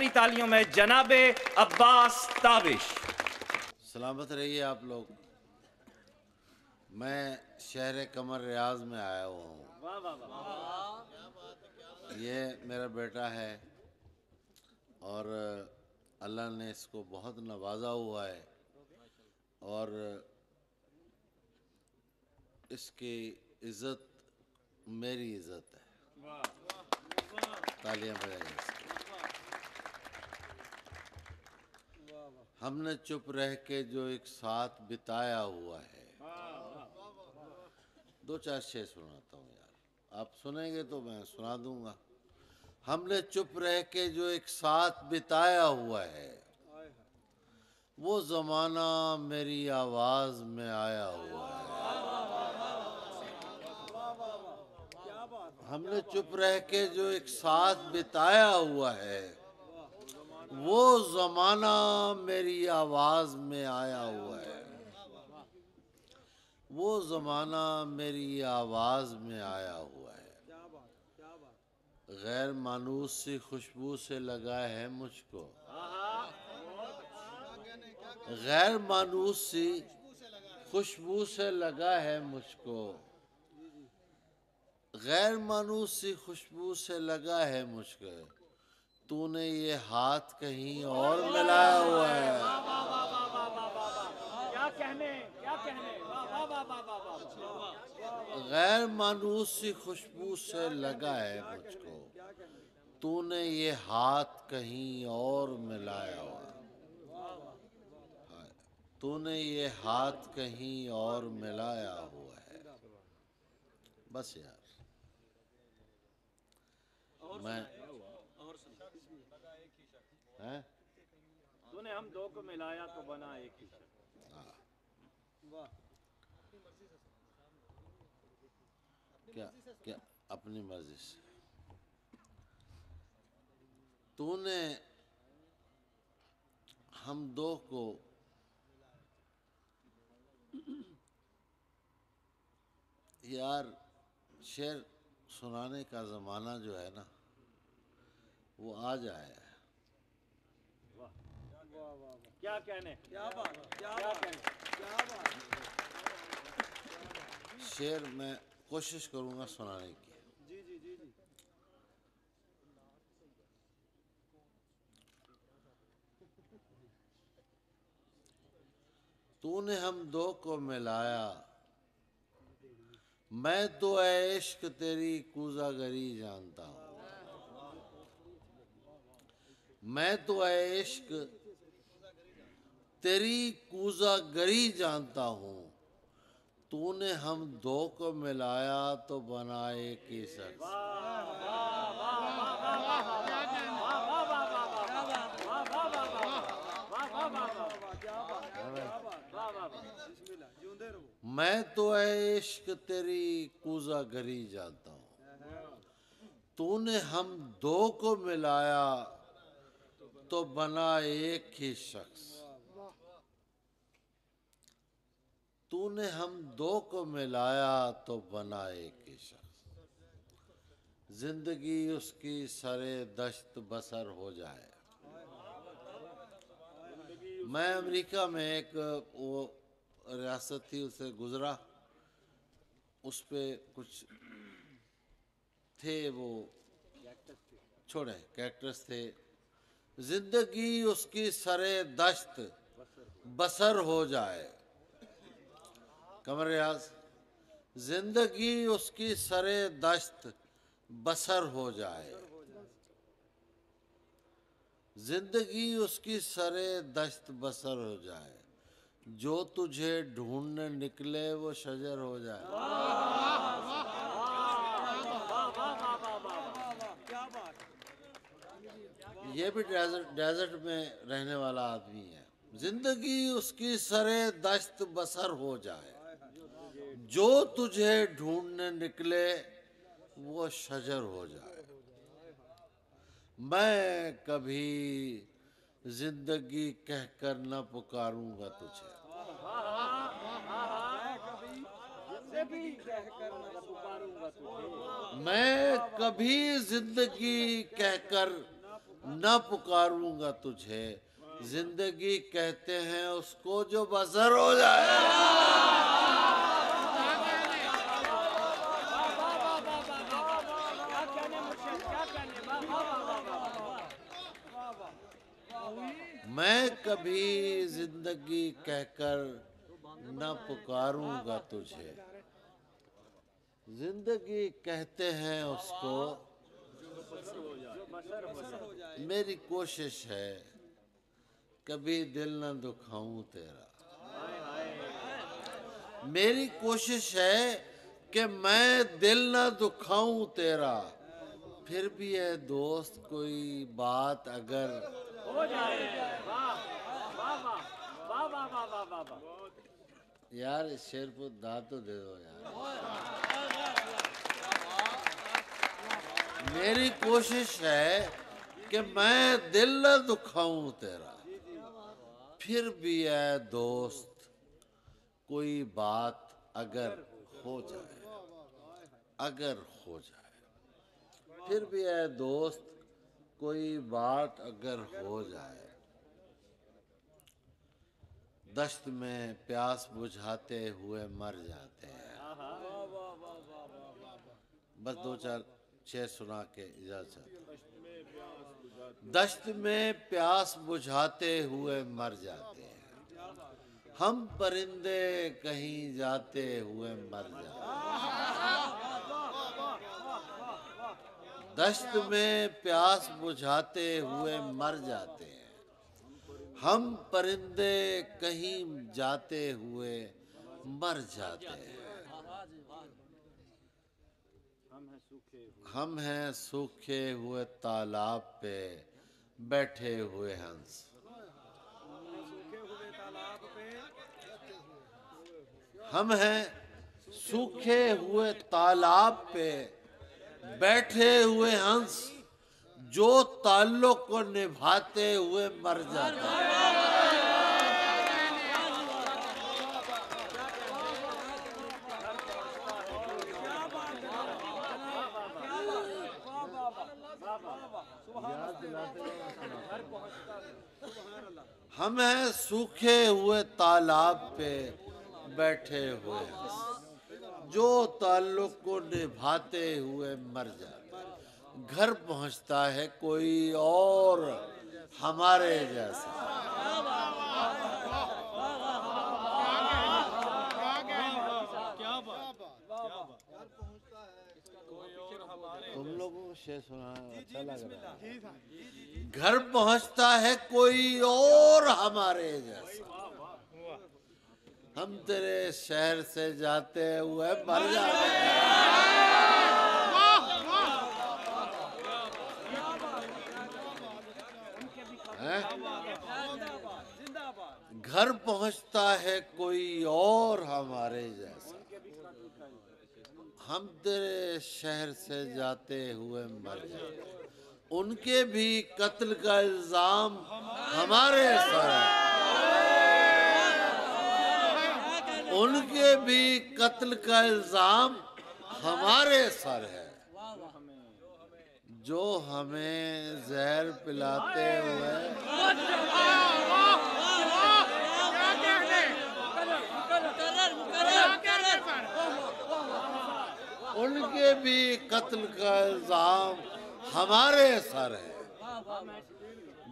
जोरदारी तालियों में जनाबे अब्बास ताबिश। सलामत रहिए आप लोग। मैं शहर कमर रियाज में आया हुआ हूँ। ये मेरा बेटा है और अल्लाह ने इसको बहुत नवाजा हुआ है और इसकी इज़्ज़त मेरी इज़्ज़त है। तालियां बजाइए इसको। हमने चुप रह के जो एक साथ बिताया हुआ है, दो चार शेर सुनाता हूँ यार, आप सुनेंगे तो मैं सुना दूंगा। हमने चुप रह के जो एक साथ बिताया हुआ है, वो जमाना मेरी आवाज में आया हुआ है। हमने चुप रह के जो एक साथ बिताया हुआ है, वो जमाना मेरी आवाज में आया हुआ है। वो जमाना मेरी आवाज में आया हुआ है। गैर मानूस सी खुशबू से लगा है मुझको, गैर मानूस सी खुशबू से लगा है मुझको, गैर मानूस सी खुशबू से लगा है मुझको। तूने ये हाथ कहीं और मिलाया हुआ है। क्या कहने गैर मानूस सी खुशबू से लगा है मुझको। तूने ये हाथ कहीं और मिलाया हुआ है। तूने ये हाथ कहीं और मिलाया हुआ है। बस यार, मैं हैं? तूने हम दो को मिलाया तो बना एक ही शख्स। क्या क्या अपनी मर्जी से। तूने हम दो को यार, शेर सुनाने का ज़माना जो है ना, वो आ जाए। क्या कहने, क्या बात, शेर मैं कोशिश करूंगा सुनाने की। तूने हम दो को मिलाया, मैं तो ऐ इश्क तेरी कूज़ागरी जानता हूँ। मैं तो ऐ इश्क तेरी कूज़ागरी जानता हूँ। तूने हम दो को मिलाया तो बना एक ही शख्स। मैं तो ऐ इश्क तेरी कूज़ागरी जानता हूँ। तूने हम दो को मिलाया तो बना एक ही शख्स। तूने हम दो को मिलाया तो बना एक ही शख्स। जिंदगी उसकी सरे दश्त बसर हो जाए। मैं अमेरिका में एक वो रियासत थी, उसे गुजरा, उस पे कुछ थे, वो छोड़े कैक्टस थे। जिंदगी उसकी सरे दश्त बसर हो जाए। कमर रियाज, जिंदगी उसकी सरे दश्त बसर हो जाए। जिंदगी उसकी सरे दश्त बसर हो जाए। जो तुझे ढूंढने निकले वो शजर हो जाए। ये भी डेजर्ट में रहने वाला आदमी है। जिंदगी उसकी सरे दश्त बसर हो जाए। जो तुझे ढूंढने निकले वो शजर हो जाए। मैं कभी जिंदगी कहकर न पुकारूंगा तुझे। मैं कभी जिंदगी कहकर न पुकारूंगा तुझे, जिंदगी कहते हैं उसको जो बसर हो जाए। मैं कभी जिंदगी कहकर न पुकारूंगा तुझे, जिंदगी कहते हैं उसको मेरी कोशिश है कभी दिल न दुखाऊं तेरा। मेरी कोशिश है कि मैं दिल न दुखाऊं तेरा, फिर भी है दोस्त कोई बात अगर हो जाए। वाह वाह वाह वाह वाह वाह वाह वाह। यार इस शेर को दाद तो दे दो यार। मेरी कोशिश है कि मैं दिल न दुखाऊं तेरा, फिर भी है दोस्त कोई बात अगर हो जाए, अगर हो जाए, फिर भी है दोस्त कोई बात अगर हो जाए। दश्त में प्यास बुझाते हुए मर जाते हैं। बस दो चार शेर सुना के इजाजत। दश्त में प्यास बुझाते हुए मर जाते हैं, हम परिंदे कहीं जाते हुए मर जाते हैं। दश्त में प्यास बुझाते हुए मर जाते हैं, हम परिंदे कहीं जाते हुए मर जाते हैं। हम हैं सूखे हुए तालाब पे बैठे हुए हंस। हम हैं सूखे हुए तालाब पे बैठे हुए हंस, जो ताल्लुक को निभाते हुए मर जाते हैं। हम हैं सूखे हुए तालाब पे बैठे हुए हंस, जो ताल्लुक को निभाते हुए मर जाते हैं। घर पहुंचता है कोई और हमारे जैसा। तुम लोगों को शेर सुना अच्छा लग रहा है। घर पहुंचता है कोई और हमारे जैसा, हम तेरे शहर से जाते हुए मर जाते हैं। घर पहुंचता है कोई और हमारे जैसा, हम तेरे शहर से जाते हुए मर जाते। उनके भी कत्ल का इल्जाम हमारे सर है, उनके भी कत्ल का इल्जाम हमारे सर है। जो हमें जहर पिलाते हुए उनके भी कत्ल का इल्जाम हमारे सर है।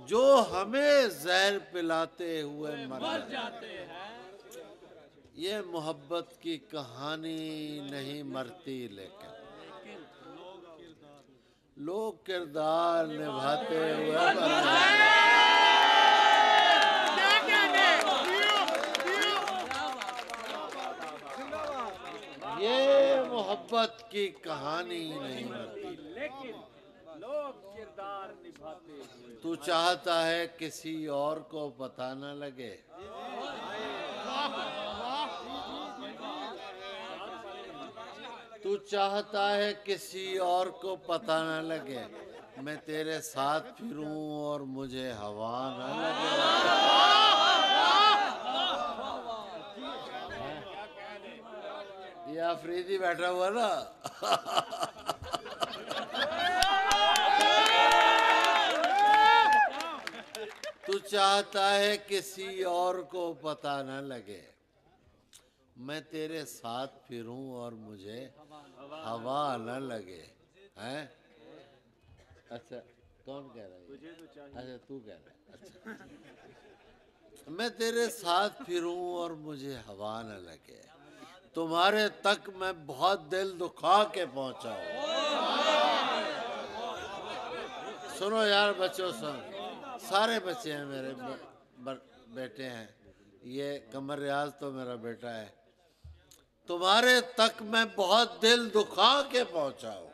जो हमें जहर पिलाते हुए मर जाते हैं। ये मोहब्बत की कहानी नहीं मरती, लेकिन लोग किरदार निभाते हुए मर जाते हैं। ये मोहब्बत की कहानी नहीं मरती, लेकिन लोग किरदार निभाते हुए। तू चाहता है किसी और को पता न लगे, तू चाहता है किसी और को पता न लगे, मैं तेरे साथ फिरूं और मुझे हवा न लगे। ये अफरीदी बैठा हुआ ना तू चाहता है किसी और को पता न लगे, मैं तेरे साथ फिरूं और मुझे हवा न लगे। हैं? अच्छा, कौन कह रहा है? अच्छा, तू कह रहा है। अच्छा, मैं तेरे साथ फिरूं और मुझे हवा न लगे, तुम्हारे तक मैं बहुत दिल दुखा के पहुंचा हूं। सुनो यार बच्चों, सुनो, सारे बच्चे हैं मेरे, बेटे हैं, ये कमर रियाज तो मेरा बेटा है। तुम्हारे तक मैं बहुत दिल दुखा के पहुंचा हूं,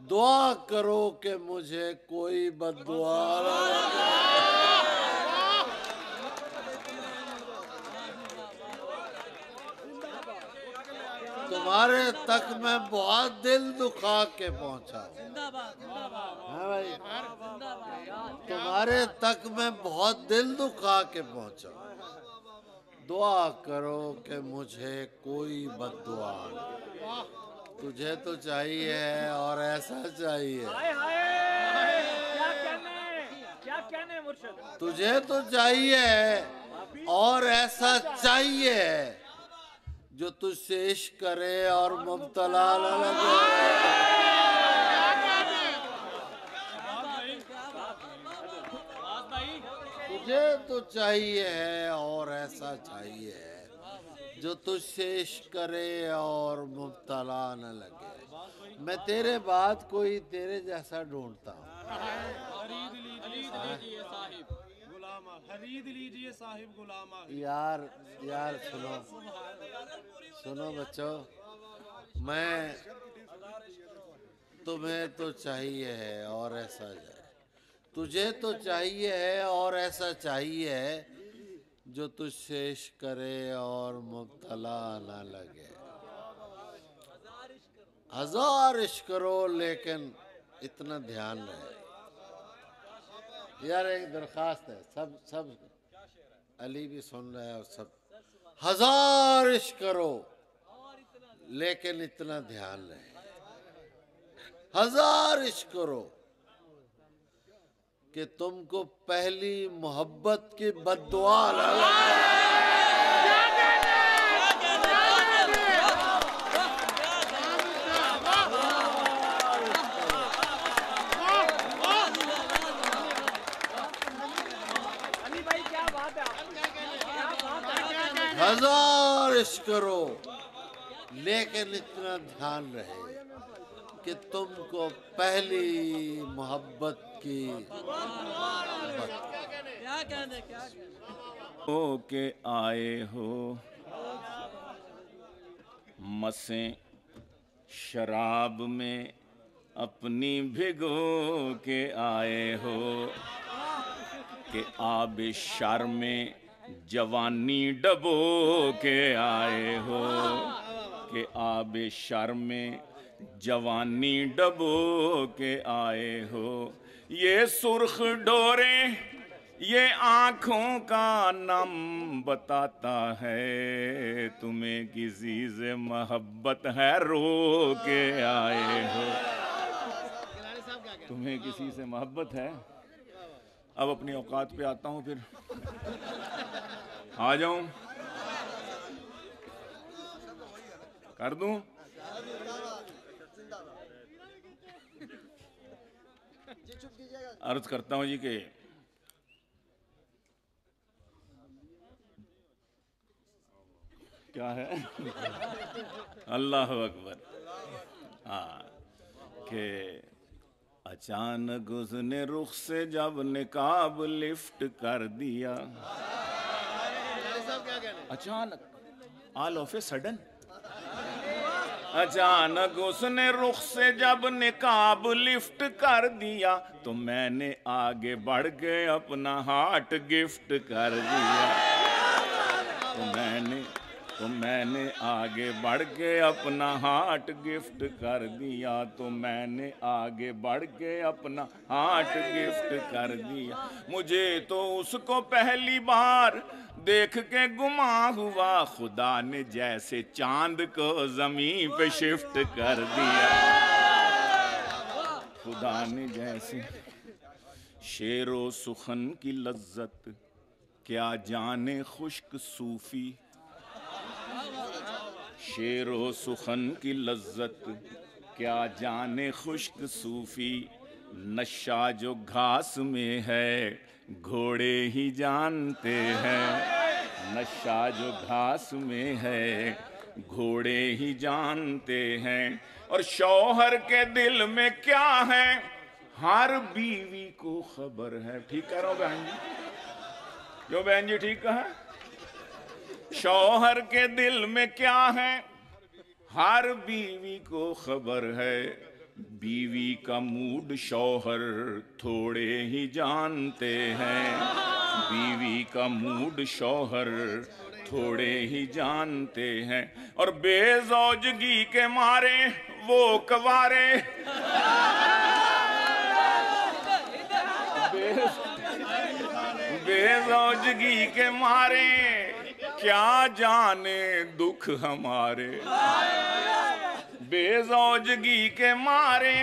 दुआ करो कि मुझे कोई बद्दुआ न लगे। तुम्हारे तक मैं बहुत दिल दुखा के पहुंचा हूं। हाँ भाई, तुम्हारे तक मैं बहुत दिल दुखा के पहुंचा हूं, दुआ करो कि मुझे कोई बद्दुआ न। तुझे तो चाहिए है और ऐसा चाहिए। क्या कहने मुर्शिद? तुझे तो चाहिए है और ऐसा चाहिए है जो तुझसे इश्क करे और मुब्तला न लगे। तुझे तो चाहिए है और ऐसा चाहिए है जो तुझसे इश्क करे और मुब्तला न लगे। मैं तेरे बाद कोई तेरे जैसा ढूंढता हूँ। खरीद लीजिए साहिब गुलामा। यार सुनो, सुनो बच्चों, मैं तुम्हें तो चाहिए है और ऐसा चाहिए, तुझे तो चाहिए है और ऐसा चाहिए है जो तुझसे इश्क करे और मुब्तला न लगे। हजार इश्क करो लेकिन इतना ध्यान रहे। यार एक दरखास्त है, सब अली भी सुन रहा है और सब, हजार इश्क करो लेकिन इतना ध्यान रहे, हजार इश्क करो कि तुमको पहली मोहब्बत की बद्दुआ न लगे। हजार इश्क करो लेकिन इतना ध्यान रहे कि तुमको पहली मोहब्बत की हो के आए हो, मसें शराब में अपनी भिगो के आए हो, कि आब शर में जवानी डबो के आए हो, कि आब शर में जवानी डबो के आए हो। ये सुर्ख डोरे ये आँखों का नाम बताता है, तुम्हें किसी से मोहब्बत है रो के आए हो। तुम्हें किसी से मोहब्बत है। अब अपनी औकात पे आता हूँ, फिर आ जाऊं, कर दूं। अर्ज करता हूं जी कि क्या है अल्लाह अकबर। हाँ, कि अचानक उसने रुख से जब निकाब लिफ्ट कर दिया, अचानक ऑल ऑफ ए सडन, अचानक उसने रुख से जब निकाब लिफ्ट कर दिया, तो मैंने आगे बढ़ के अपना हार्ट गिफ्ट कर दिया। तो मैंने आगे बढ़ के अपना हार्ट गिफ्ट कर दिया, तो मैंने आगे बढ़ के अपना हार्ट गिफ्ट कर दिया। मुझे तो उसको पहली बार देख के गुमा हुआ, खुदा ने जैसे चांद को जमीन पे शिफ्ट कर दिया। खुदा ने जैसे शेरो सुखन की लज्जत क्या जाने खुश्क सूफी। शेरो सुखन की लज्जत क्या जाने खुश्क सूफी। नशा जो घास में है घोड़े ही जानते हैं। नशा जो घास में है घोड़े ही जानते हैं। और शौहर के दिल में क्या है हर बीवी को खबर है। ठीक कह रहा हूं बहन जी? क्यों बहन जी ठीक कहा? शौहर के दिल में क्या है हर बीवी को खबर है। बीवी का मूड शौहर थोड़े ही जानते हैं। बीवी का मूड शौहर थोड़े ही जानते हैं। और बेजौजगी के मारे वो कवारे बेजौजगी के मारे क्या जाने दुख हमारे। बेजौजगी के मारे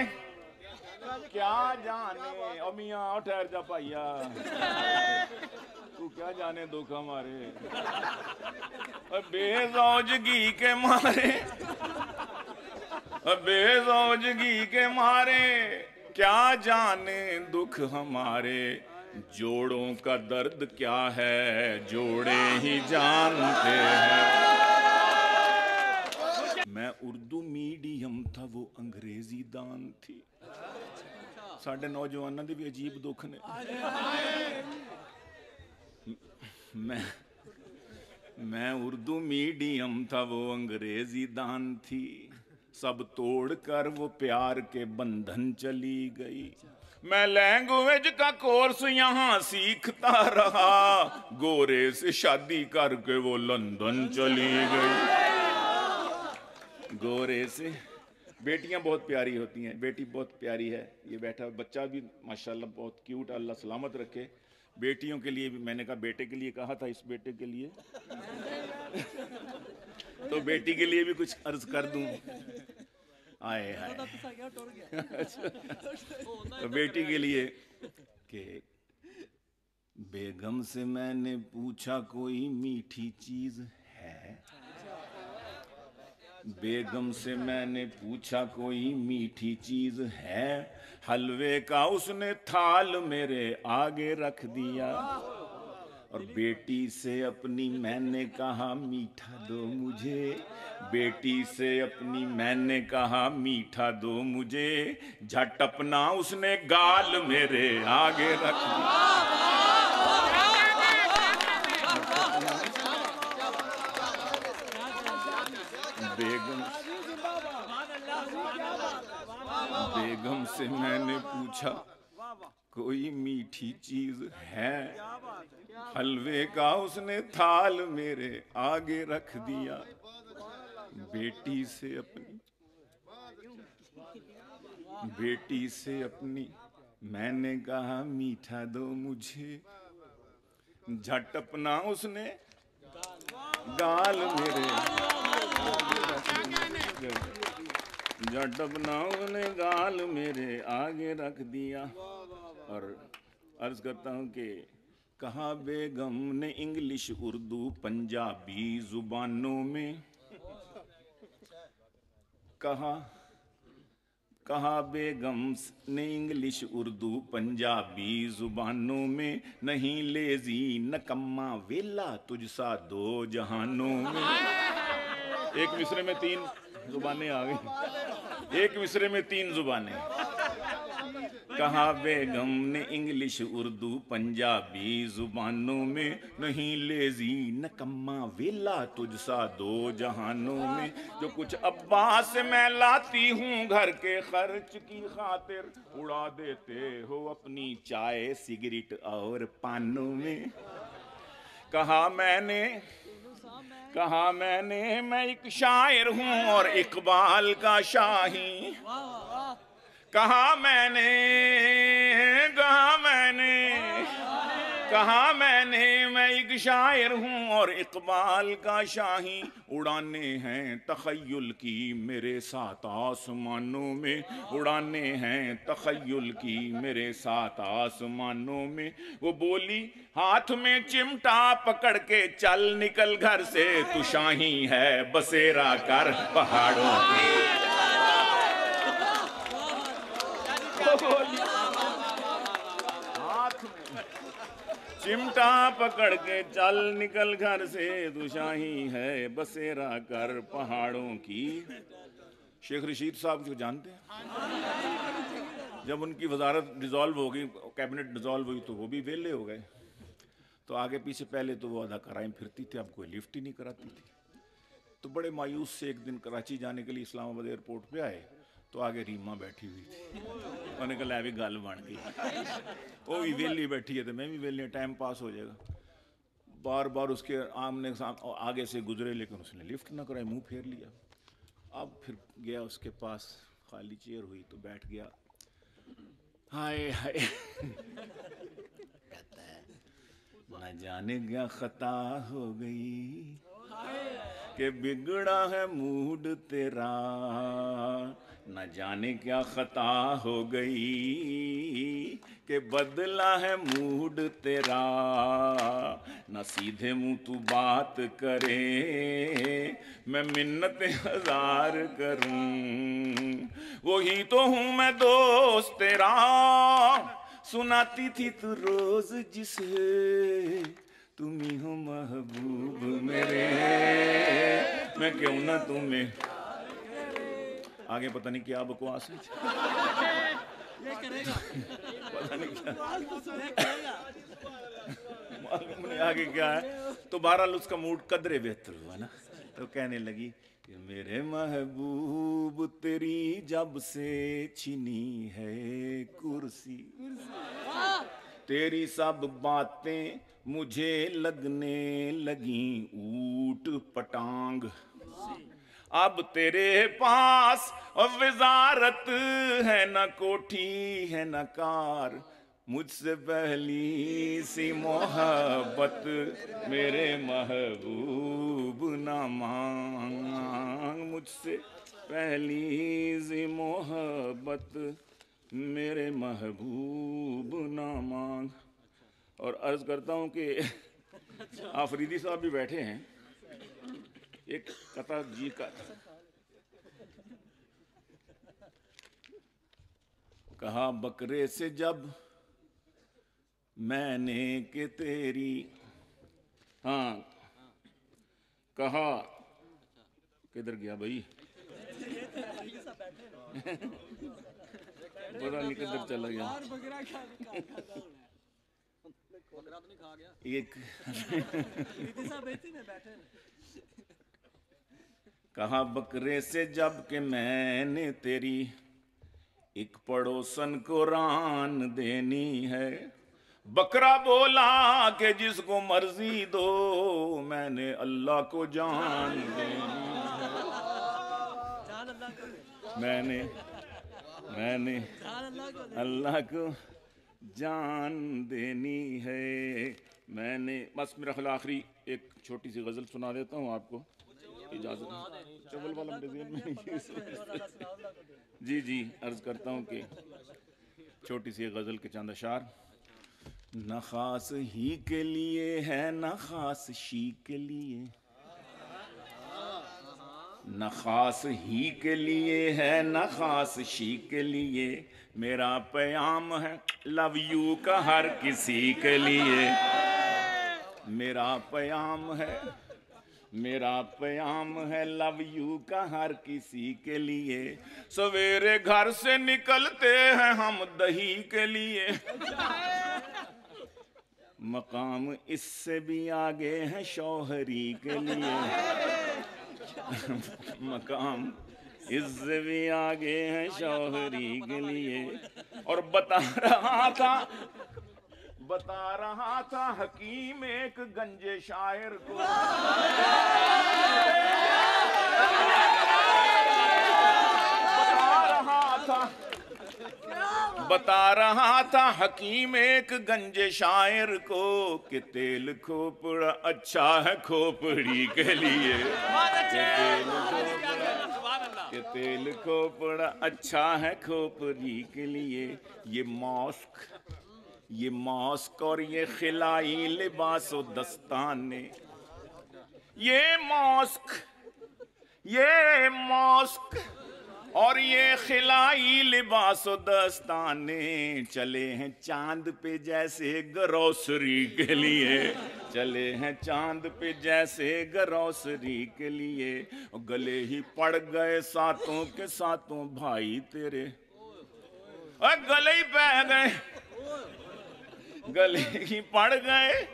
क्या जाने। और मियाँ ठहर जा भैया, तू क्या जाने दुख हमारे। बेजौजगी के मारे, बेजौजगी के मारे क्या जाने दुख हमारे। जोड़ों का दर्द क्या है जोड़े ही जानते हैं। मैं उर्दू मीडियम था वो अंग्रेजी दान थी। साढ़े नौजवानों के भी अजीब दुख ने। मैं उर्दू मीडियम था वो अंग्रेजी दान थी। सब तोड़ कर वो प्यार के बंधन चली गई। मैं लैंग्वेज का कोर्स यहाँ सीखता रहा। गोरे से शादी करके वो लंदन चली गई। गोरे से। बेटियां बहुत प्यारी होती हैं। बेटी बहुत प्यारी है। ये बैठा बच्चा भी माशाल्लाह बहुत क्यूट, अल्लाह सलामत रखे। बेटियों के लिए भी मैंने कहा, बेटे के लिए कहा था, इस बेटे के लिए तो बेटी के लिए भी कुछ अर्ज कर दूं। आए हाय। तो बेटी के लिए कि बेगम से मैंने पूछा कोई मीठी चीज है। बेगम से मैंने पूछा कोई मीठी चीज है। हलवे का उसने थाल मेरे आगे रख दिया। और बेटी से अपनी मैंने कहा मीठा दो मुझे। बेटी से अपनी मैंने कहा मीठा दो मुझे। झट अपना उसने गाल मेरे आगे रख दिया। बेगम से मैंने पूछा कोई मीठी चीज है। हलवे का उसने थाल मेरे आगे रख दिया। बेटी से अपनी मैंने कहा मीठा दो मुझे। झट अपना उसने गाल मेरे झट अपना उसने गाल मेरे आगे रख दिया। और अर्ज करता हूँ कि कहा बेगम ने इंग्लिश उर्दू पंजाबी जुबानों में कहा बेगम ने इंग्लिश उर्दू पंजाबी जुबानों में। नहीं लेजी नकम्मा वेला तुझसा दो जहानों में। एक मिसरे में 3 जुबानें आ गई। एक मिसरे में 3 जुबानें। कहा बेगम ने इंग्लिश उर्दू पंजाबी जुबानों में। नहीं लेजी नकम्मा वेला तुझसा दो जहानों में। जो कुछ अब्बा से मैं लाती हूँ घर के खर्च की खातिर, उड़ा देते हो अपनी चाय सिगरेट और पानों में। कहा मैंने मैं एक शायर हूँ और इकबाल का शाही। कहा मैंने कहा मैंने मैं एक शायर हूँ और इकबाल का शाही, उड़ाने हैं तखय्युल की मेरे साथ आसमानों में, उड़ाने हैं तखय्युल की मेरे साथ आसमानों में। वो बोली हाथ में चिमटा पकड़ के चल निकल घर से, तू शाही है बसेरा कर पहाड़ों की। हाथ में चिमटा पकड़ के चल निकल घर से, तू शाही है बसेरा कर पहाड़ों की। शेख रशीद साहब जो जानते हैं, जब उनकी वजारत डिसॉल्व हो गई, कैबिनेट डिसॉल्व हुई, तो वो भी वेले हो गए। तो आगे पीछे पहले तो वो अदाकाराएं फिरती थी, अब कोई लिफ्ट ही नहीं कराती थी। तो बड़े मायूस से एक दिन कराची जाने के लिए इस्लामाबाद एयरपोर्ट पे आए, तो आगे रीमा बैठी हुई थी। उन्होंने कहा भी गल बन गई, वो भी वेली बैठी है तो मैं भी वेली, टाइम पास हो जाएगा। बार बार उसके आमने आगे से गुजरे, लेकिन उसने लिफ्ट ना कराई, मुंह फेर लिया। अब फिर गया उसके पास, खाली चेयर हुई तो बैठ गया। हाय हाय कहता है न जाने क्या खता हो गई कि बिगड़ा है मूड तेरा, न जाने क्या खता हो गई कि बदला है मूड तेरा। न सीधे मुंह तू बात करे, मैं मिन्नतें हजार करूं, वही तो हूं मैं दोस्त तेरा, सुनाती थी तू रोज जिसे, तुम ही हो महबूब मेरे, मैं क्यों ना तुम्हें। आगे पता नहीं क्या बकवास है, पता नहीं क्या मालूम नहीं आगे क्या है। तो बहरहाल उसका मूड कदरे बेहतर हुआ ना, तो कहने लगी कि मेरे महबूब तेरी जब से छीनी है कुर्सी, तेरी सब बातें मुझे लगने लगी ऊट पटांग। अब तेरे पास वजारत है न कोठी है न कार, मुझसे पहली सी मोहब्बत मेरे महबूब ना मांग, मुझसे पहली सी मोहब्बत मेरे महबूब ना मांग। और अर्ज करता हूँ कि आफरीदी साहब भी बैठे हैं, एक कथा जी का कहा बकरे से जब मैंने कि तेरी, हाँ कहा किधर गया भाई पता नहीं किधर चला गया, एक कहा बकरे से जब कि मैंने तेरी एक पड़ोसन को रान देनी है, बकरा बोला कि जिसको मर्जी दो, मैंने अल्लाह को जान देनी है, मैंने अल्लाह को जान देनी है मैंने। बस मेरा ख्याल आखिरी एक छोटी सी गज़ल सुना देता हूँ आपको, इजाज़त चवल वाला में जी जी अर्ज़ करता हूँ कि छोटी सी गज़ल के चंद अशार। न खास ही के लिए है न खास शी के लिए, न खास ही के लिए है न खास शी के लिए, मेरा पैगाम है लव यू का हर किसी के लिए, मेरा पैगाम है लव यू का हर किसी के लिए। सवेरे घर से निकलते हैं हम दही के लिए, मकाम इससे भी आगे है शौहरी के लिए, मकाम इससे भी आगे है शौहरी के लिए। और बता रहा था हकीम एक गंजे शायर को, बता रहा था हकीम एक गंजे शायर को कि तेल खोपड़ा अच्छा है खोपड़ी के लिए, कि तेल खोपड़ा अच्छा है खोपड़ी के लिए। ये मास्क और ये खिलाई लिबास व दस्ताने, ये मास्क और ये खिलाई लिबास व दस्ताने चले हैं चांद पे जैसे ग्रोसरी के लिए, चले हैं चांद पे जैसे ग्रोसरी के लिए। गले ही पड़ गए सातों के सातों भाई तेरे, और गले ही पै गए, गले ही पड़ गए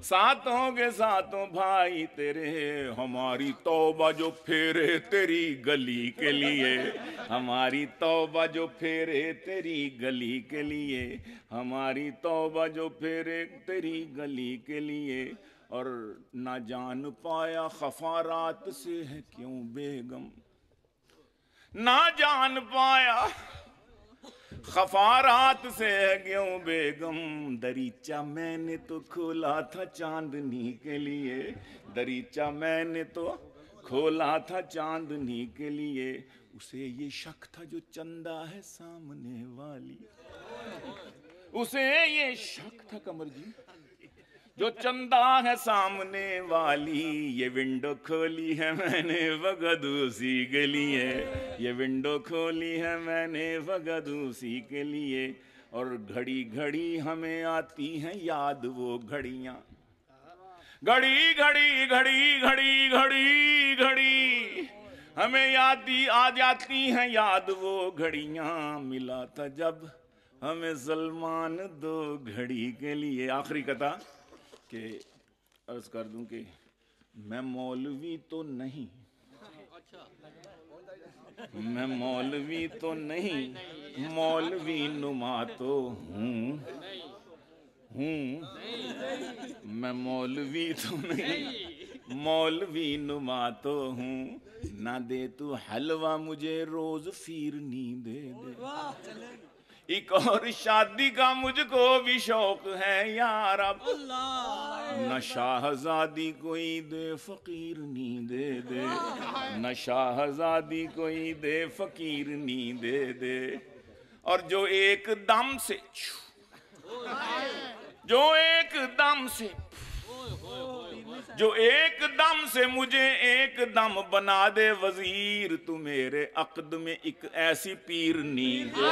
सातों के सातों भाई तेरे। हमारी तौबा जो फेरे तेरी गली के लिए, हमारी तौबा जो फेरे तेरी गली के लिए, हमारी तौबा जो फेरे तेरी गली के लिए। और ना जान पाया खफारात से है क्यों बेगम, ना जान पाया खफारात से है क्यों बेगम। दरीचा मैंने तो खोला था चांदनी के लिए, दरीचा मैंने तो खोला था चांदनी के लिए। उसे ये शक था जो चंदा है सामने वाली, उसे ये शक था कमर जी जो चंदा है सामने वाली। ये विंडो खोली है मैंने वगद उसी के लिए, ये विंडो खोली है मैंने वगद उसी के लिए। और घड़ी घड़ी हमें आती हैं याद वो घड़ियां, घड़ी घड़ी घड़ी घड़ी घड़ी घड़ी हमें आ जाती हैं याद वो घड़ियां। मिला था जब हमें सलमान दो घड़ी के लिए। आखिरी कथा के अर्ज कर दूं कि मैं मौलवी तो नहीं, मैं मौलवी तो नहीं, मौलवी नुमा तो हूँ, मैं मौलवी तो नहीं, मौलवी नुमा तो हूँ। ना दे तू हलवा मुझे रोज फिरनी दे दे, एक और शादी का मुझको भी शौक है यार। अब न शाहजादी कोई दे फकीर नी दे दे, न शाहजादी कोई दे फकीर नी दे दे। और जो एक दम से जो एकदम से मुझे एकदम बना दे वजीर, तू मेरे अक़द में एक ऐसी पीर नी दे।